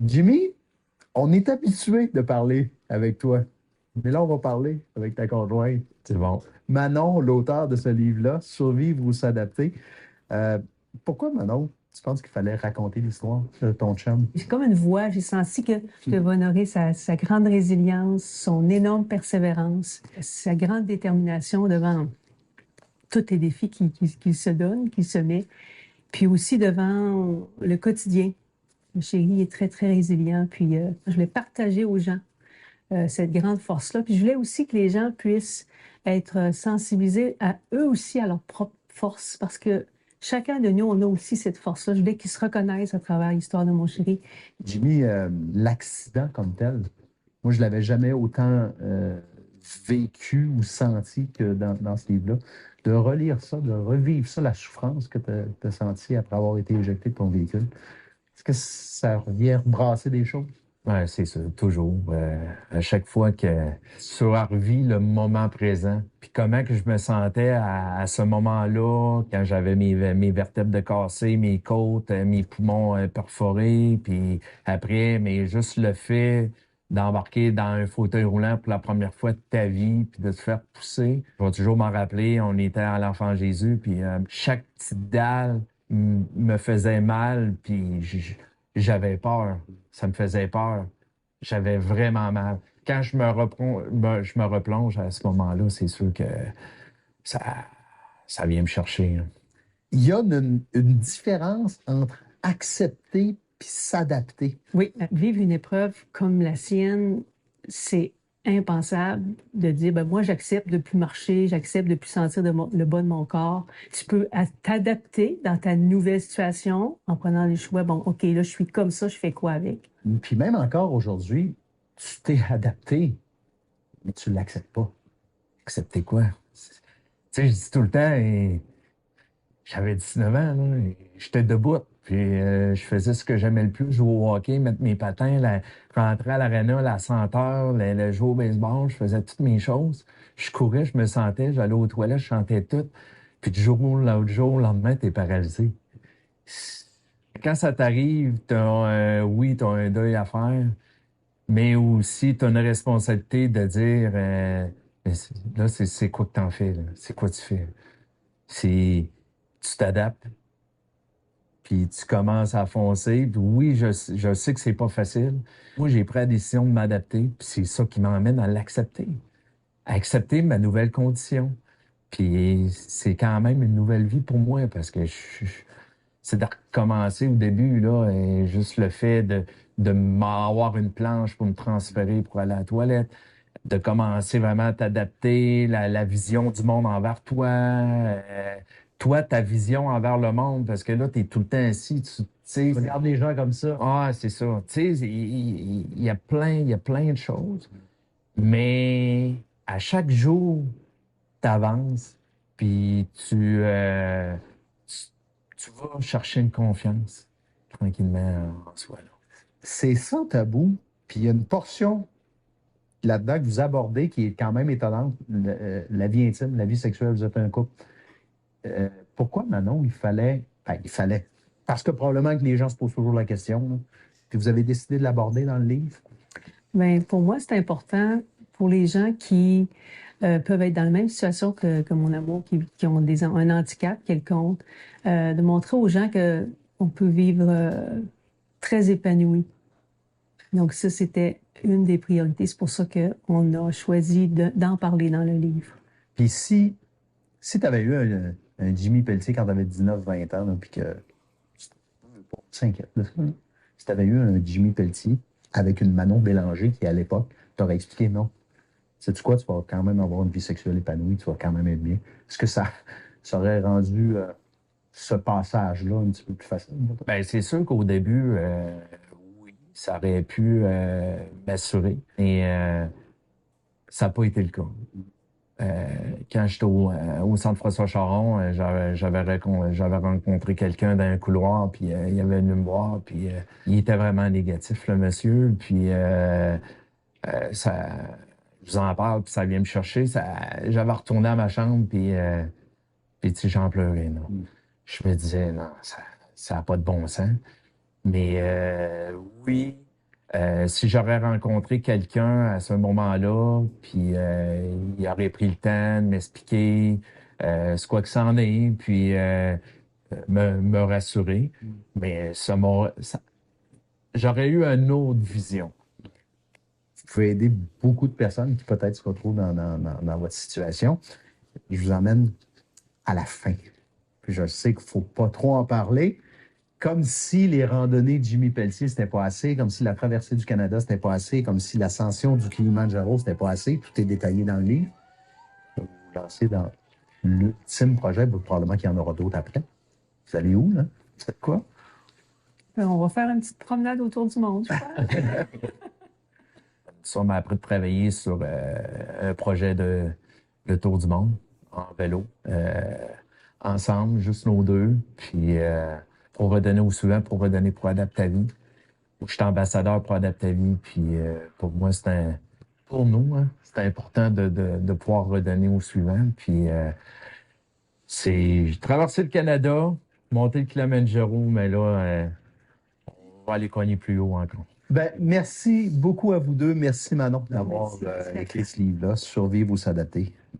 Jimmy, on est habitué de parler avec toi, mais là, on va parler avec ta conjointe. C'est bon. Manon, l'auteur de ce livre-là, Survivre ou s'adapter. Euh, Pourquoi, Manon, tu penses qu'il fallait raconter l'histoire de ton chum? J'ai comme une voix, j'ai senti que je devais honorer sa grande résilience, son énorme persévérance, sa grande détermination devant tous les défis qu'il se donne, qu'il se met, puis aussi devant le quotidien. Le chéri est très, très résilient, puis je voulais partager aux gens cette grande force-là. Puis je voulais aussi que les gens puissent être sensibilisés à eux aussi, à leur propre force, parce que chacun de nous, on a aussi cette force-là. Je voulais qu'ils se reconnaissent à travers l'histoire de mon chéri. Jimmy, l'accident comme tel, moi, je l'avais jamais autant vécu ou senti que dans ce livre-là. De relire ça, de revivre ça, la souffrance que tu as sentie après avoir été éjecté de ton véhicule. Est-ce que ça revient brasser des choses? Ouais, c'est ça, toujours. À chaque fois que tu revis le moment présent, puis comment que je me sentais à ce moment-là, quand j'avais mes vertèbres de cassées, mes côtes, mes poumons perforés, puis après, mais juste le fait d'embarquer dans un fauteuil roulant pour la première fois de ta vie, puis de te faire pousser. Je vais toujours m'en rappeler, on était à l'Enfant Jésus, puis chaque petite dalle me faisait mal, puis j'avais peur. Ça me faisait peur. J'avais vraiment mal. Quand je me replonge à ce moment-là, c'est sûr que ça, ça vient me chercher, hein. Il y a une différence entre accepter puis s'adapter. Oui, vivre une épreuve comme la sienne, c'est impensable de dire, ben moi, j'accepte de plus marcher, j'accepte de plus sentir le bas de mon corps. Tu peux t'adapter dans ta nouvelle situation en prenant les choix. Bon, OK, là, je suis comme ça, je fais quoi avec? Puis même encore aujourd'hui, tu t'es adapté, mais tu l'acceptes pas. Accepter quoi? Tu sais, je dis tout le temps, j'avais 19 ans, là, et j'étais debout. Puis je faisais ce que j'aimais le plus, jouer au hockey, mettre mes patins, rentrer à l'aréna, la senteur, le jouer au baseball, je faisais toutes mes choses. Je courais, je me sentais, j'allais aux toilettes, je chantais tout. Puis du jour au l'autre jour, le lendemain, t'es paralysé. Quand ça t'arrive, oui, t'as un deuil à faire, mais aussi t'as une responsabilité de dire, mais là, c'est quoi que t'en fais, là? C'est quoi tu fais? C'est, tu t'adaptes, puis tu commences à foncer. Puis oui, je sais que c'est pas facile. Moi, j'ai pris la décision de m'adapter, puis c'est ça qui m'emmène à l'accepter, à accepter ma nouvelle condition. Puis c'est quand même une nouvelle vie pour moi parce que c'est de recommencer au début, là, et juste le fait de m'avoir une planche pour me transférer pour aller à la toilette, de commencer vraiment à t'adapter, la vision du monde envers toi, toi, ta vision envers le monde, parce que là, tu es tout le temps assis, tu sais. Regarde les gens comme ça. Ah, c'est ça. Tu sais, il y a plein de choses, mais à chaque jour, tu avances, puis tu vas chercher une confiance tranquillement en soi, là. C'est sans tabou, puis il y a une portion là-dedans que vous abordez qui est quand même étonnante, la vie intime, la vie sexuelle, vous êtes un couple. Pourquoi, Manon, il fallait, parce que probablement que les gens se posent toujours la question, là, puis vous avez décidé de l'aborder dans le livre? Bien, pour moi, c'est important pour les gens qui peuvent être dans la même situation que mon amour, qui ont un handicap quelconque, de montrer aux gens que on peut vivre très épanoui. Donc ça, c'était une des priorités. C'est pour ça qu'on a choisi d'en parler dans le livre. Puis si tu avais eu un Jimmy Pelletier quand tu avais 19-20 ans, là, puis que tu t'inquiète de ça, là. Si tu avais eu un Jimmy Pelletier avec une Manon Bélanger qui, à l'époque, t'aurait expliqué non. Sais-tu quoi, tu vas quand même avoir une vie sexuelle épanouie, tu vas quand même être bien. Est-ce que ça aurait rendu ce passage-là un petit peu plus facile? Ben, c'est sûr qu'au début, oui, ça aurait pu m'assurer, mais ça n'a pas été le cas. Quand j'étais au centre François Charon, j'avais rencontré quelqu'un dans un couloir, puis il avait venu me voir, puis il était vraiment négatif, le monsieur, puis ça, je vous en parle, puis ça vient me chercher. J'avais retourné à ma chambre, puis tu sais, j'en pleurais, non. Je me disais, non, ça n'a pas de bon sens. Mais oui, Si j'aurais rencontré quelqu'un à ce moment-là, puis il aurait pris le temps de m'expliquer ce quoi que ça en est, puis me rassurer, mais j'aurais eu une autre vision. Vous pouvez aider beaucoup de personnes qui peut-être se retrouvent dans votre situation. Je vous emmène à la fin. Puis je sais qu'il ne faut pas trop en parler. Comme si les randonnées de Jimmy Pelletier, c'était pas assez, comme si la traversée du Canada, c'était pas assez, comme si l'ascension du Kilimanjaro, c'était pas assez. Tout est détaillé dans le livre. Vous vous lancez dans l'ultime projet, probablement qu'il y en aura d'autres après. Vous allez où, là? Vous faites quoi? On va faire une petite promenade autour du monde, je crois. Ça m'a appris de travailler sur un projet de tour du monde en vélo, ensemble, juste nos deux, puis pour redonner au suivant, pour redonner pour Adaptavie. Je suis ambassadeur pour Adaptavie, puis pour moi, pour nous, hein, c'est important de pouvoir redonner au suivant. Puis j'ai traversé le Canada, monté le Kilimanjaro, mais là, on va aller cogner plus haut encore. Ben, merci beaucoup à vous deux. Merci Manon d'avoir écrit ce livre-là, Survivre ou s'adapter.